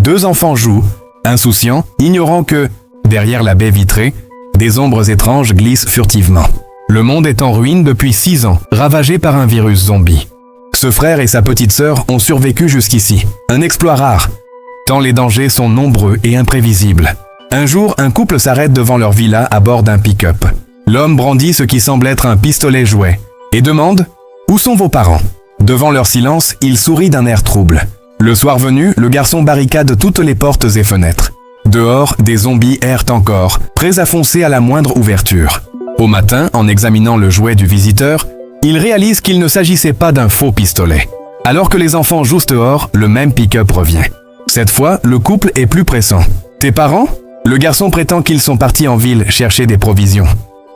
2 enfants jouent, insouciants, ignorant que, derrière la baie vitrée, des ombres étranges glissent furtivement. Le monde est en ruine depuis 6 ans, ravagé par un virus zombie. Ce frère et sa petite sœur ont survécu jusqu'ici. Un exploit rare, tant les dangers sont nombreux et imprévisibles. Un jour, un couple s'arrête devant leur villa à bord d'un pick-up. L'homme brandit ce qui semble être un pistolet jouet et demande « Où sont vos parents ?» Devant leur silence, il sourit d'un air trouble. Le soir venu, le garçon barricade toutes les portes et fenêtres. Dehors, des zombies errent encore, prêts à foncer à la moindre ouverture. Au matin, en examinant le jouet du visiteur, il réalise qu'il ne s'agissait pas d'un faux pistolet. Alors que les enfants jouent dehors, le même pick-up revient. Cette fois, le couple est plus pressant. « Tes parents ?» Le garçon prétend qu'ils sont partis en ville chercher des provisions.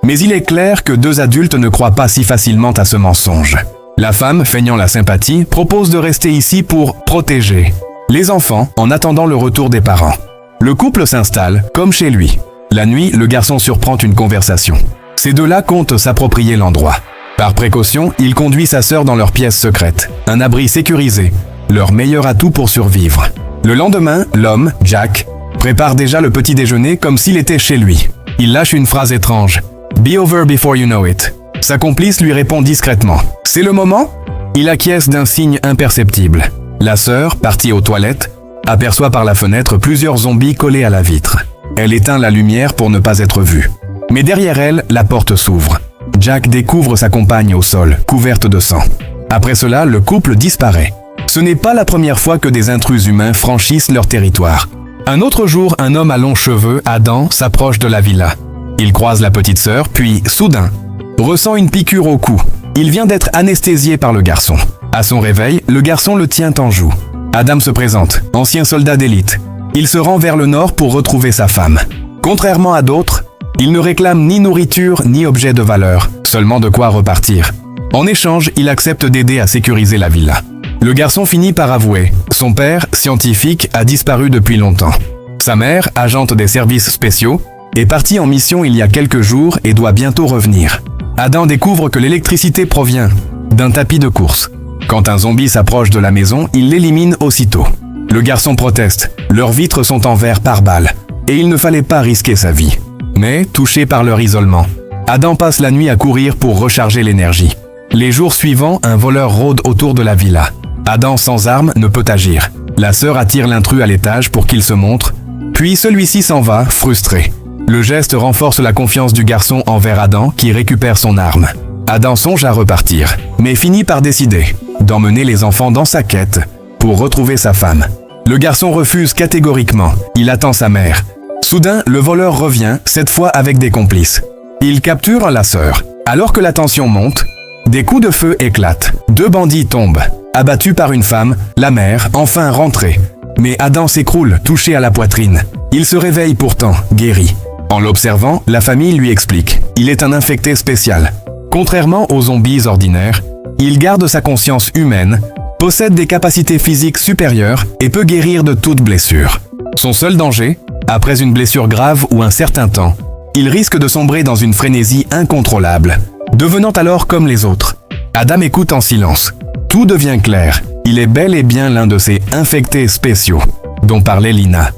Mais il est clair que 2 adultes ne croient pas si facilement à ce mensonge. La femme, feignant la sympathie, propose de rester ici pour protéger les enfants en attendant le retour des parents. Le couple s'installe, comme chez lui. La nuit, le garçon surprend une conversation. Ces 2-là comptent s'approprier l'endroit. Par précaution, il conduit sa sœur dans leur pièce secrète, un abri sécurisé, leur meilleur atout pour survivre. Le lendemain, l'homme, Jack, prépare déjà le petit déjeuner comme s'il était chez lui. Il lâche une phrase étrange. « Be over before you know it ». Sa complice lui répond discrètement. « C'est le moment ?» Il acquiesce d'un signe imperceptible. La sœur, partie aux toilettes, aperçoit par la fenêtre plusieurs zombies collés à la vitre. Elle éteint la lumière pour ne pas être vue. Mais derrière elle, la porte s'ouvre. Jack découvre sa compagne au sol, couverte de sang. Après cela, le couple disparaît. Ce n'est pas la première fois que des intrus humains franchissent leur territoire. Un autre jour, un homme à longs cheveux, Adam, s'approche de la villa. Il croise la petite sœur, puis, soudain, ressent une piqûre au cou. Il vient d'être anesthésié par le garçon. À son réveil, le garçon le tient en joue. Adam se présente, ancien soldat d'élite. Il se rend vers le nord pour retrouver sa femme. Contrairement à d'autres, il ne réclame ni nourriture ni objet de valeur, seulement de quoi repartir. En échange, il accepte d'aider à sécuriser la villa. Le garçon finit par avouer, son père, scientifique, a disparu depuis longtemps. Sa mère, agente des services spéciaux, est partie en mission il y a quelques jours et doit bientôt revenir. Adam découvre que l'électricité provient d'un tapis de course. Quand un zombie s'approche de la maison, il l'élimine aussitôt. Le garçon proteste, leurs vitres sont en verre par balle, et il ne fallait pas risquer sa vie. Mais, touché par leur isolement, Adam passe la nuit à courir pour recharger l'énergie. Les jours suivants, un voleur rôde autour de la villa. Adam, sans arme, ne peut agir. La sœur attire l'intrus à l'étage pour qu'il se montre, puis celui-ci s'en va, frustré. Le geste renforce la confiance du garçon envers Adam qui récupère son arme. Adam songe à repartir, mais finit par décider d'emmener les enfants dans sa quête pour retrouver sa femme. Le garçon refuse catégoriquement, il attend sa mère. Soudain, le voleur revient, cette fois avec des complices. Il capture la sœur. Alors que la tension monte, des coups de feu éclatent. 2 bandits tombent. Abattus par une femme, la mère, enfin rentrée. Mais Adam s'écroule, touché à la poitrine. Il se réveille pourtant, guéri. En l'observant, la famille lui explique. Il est un infecté spécial. Contrairement aux zombies ordinaires, il garde sa conscience humaine, possède des capacités physiques supérieures et peut guérir de toute blessure. Son seul danger, après une blessure grave ou un certain temps, il risque de sombrer dans une frénésie incontrôlable, devenant alors comme les autres. Adam écoute en silence. Tout devient clair. Il est bel et bien l'un de ces infectés spéciaux dont parlait Lina.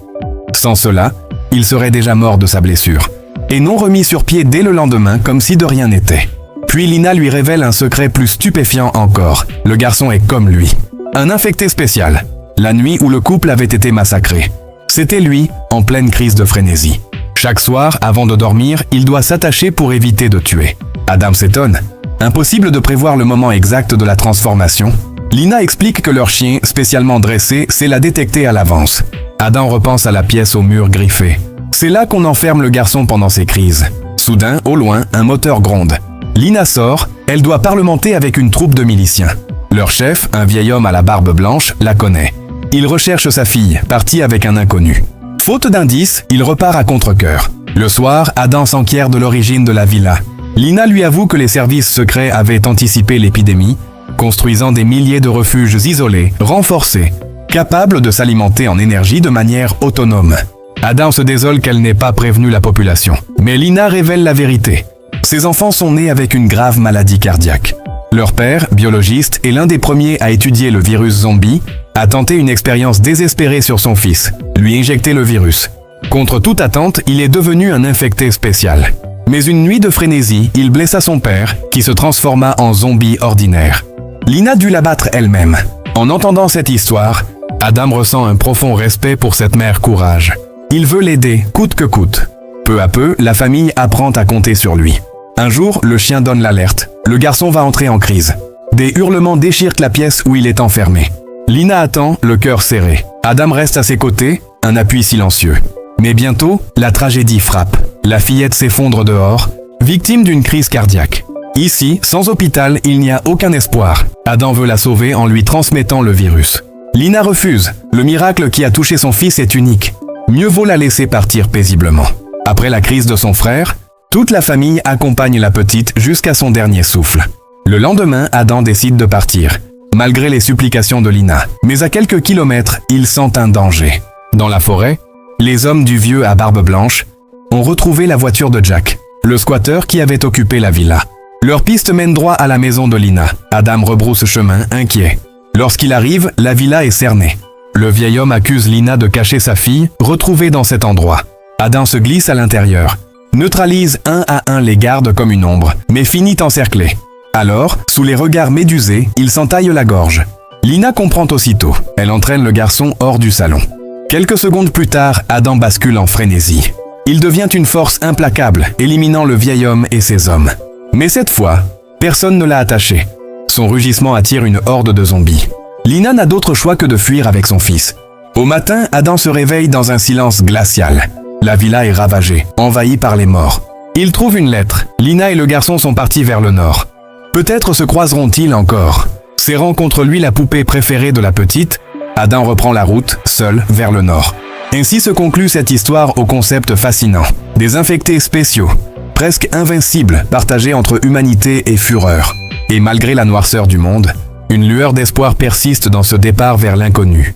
Sans cela, il serait déjà mort de sa blessure, et non remis sur pied dès le lendemain comme si de rien n'était. Puis Lina lui révèle un secret plus stupéfiant encore. Le garçon est comme lui. Un infecté spécial. La nuit où le couple avait été massacré. C'était lui, en pleine crise de frénésie. Chaque soir, avant de dormir, il doit s'attacher pour éviter de tuer. Adam s'étonne. Impossible de prévoir le moment exact de la transformation. Lina explique que leur chien, spécialement dressé, sait la détecter à l'avance. Adam repense à la pièce au mur griffé. C'est là qu'on enferme le garçon pendant ses crises. Soudain, au loin, un moteur gronde. Lina sort, elle doit parlementer avec une troupe de miliciens. Leur chef, un vieil homme à la barbe blanche, la connaît. Il recherche sa fille, partie avec un inconnu. Faute d'indices, il repart à contre-cœur. Le soir, Adam s'enquiert de l'origine de la villa. Lina lui avoue que les services secrets avaient anticipé l'épidémie, construisant des milliers de refuges isolés, renforcés, capables de s'alimenter en énergie de manière autonome. Adam se désole qu'elle n'ait pas prévenu la population. Mais Lina révèle la vérité. Ses enfants sont nés avec une grave maladie cardiaque. Leur père, biologiste, est l'un des premiers à étudier le virus zombie a tenté une expérience désespérée sur son fils, lui injecter le virus. Contre toute attente, il est devenu un infecté spécial. Mais une nuit de frénésie, il blessa son père, qui se transforma en zombie ordinaire. Lina dut l'abattre elle-même. En entendant cette histoire, Adam ressent un profond respect pour cette mère courage. Il veut l'aider, coûte que coûte. Peu à peu, la famille apprend à compter sur lui. Un jour, le chien donne l'alerte. Le garçon va entrer en crise. Des hurlements déchirent la pièce où il est enfermé. Lina attend, le cœur serré. Adam reste à ses côtés, un appui silencieux. Mais bientôt, la tragédie frappe. La fillette s'effondre dehors, victime d'une crise cardiaque. Ici, sans hôpital, il n'y a aucun espoir. Adam veut la sauver en lui transmettant le virus. Lina refuse. Le miracle qui a touché son fils est unique. Mieux vaut la laisser partir paisiblement. Après la crise de son frère, toute la famille accompagne la petite jusqu'à son dernier souffle. Le lendemain, Adam décide de partir, malgré les supplications de Lina. Mais à quelques kilomètres, il sent un danger. Dans la forêt, les hommes du vieux à barbe blanche ont retrouvé la voiture de Jack, le squatteur qui avait occupé la villa. Leur piste mène droit à la maison de Lina. Adam rebrousse chemin, inquiet. Lorsqu'il arrive, la villa est cernée. Le vieil homme accuse Lina de cacher sa fille, retrouvée dans cet endroit. Adam se glisse à l'intérieur, neutralise un à un les gardes comme une ombre, mais finit encerclé. Alors, sous les regards médusés, il s'entaille la gorge. Lina comprend aussitôt. Elle entraîne le garçon hors du salon. Quelques secondes plus tard, Adam bascule en frénésie. Il devient une force implacable, éliminant le vieil homme et ses hommes. Mais cette fois, personne ne l'a attaché. Son rugissement attire une horde de zombies. Lina n'a d'autre choix que de fuir avec son fils. Au matin, Adam se réveille dans un silence glacial. La villa est ravagée, envahie par les morts. Il trouve une lettre. Lina et le garçon sont partis vers le nord. Peut-être se croiseront-ils encore. Serrant contre lui la poupée préférée de la petite, Adam reprend la route, seul, vers le nord. Ainsi se conclut cette histoire au concept fascinant. Des infectés spéciaux, presque invincibles, partagés entre humanité et fureur. Et malgré la noirceur du monde, une lueur d'espoir persiste dans ce départ vers l'inconnu.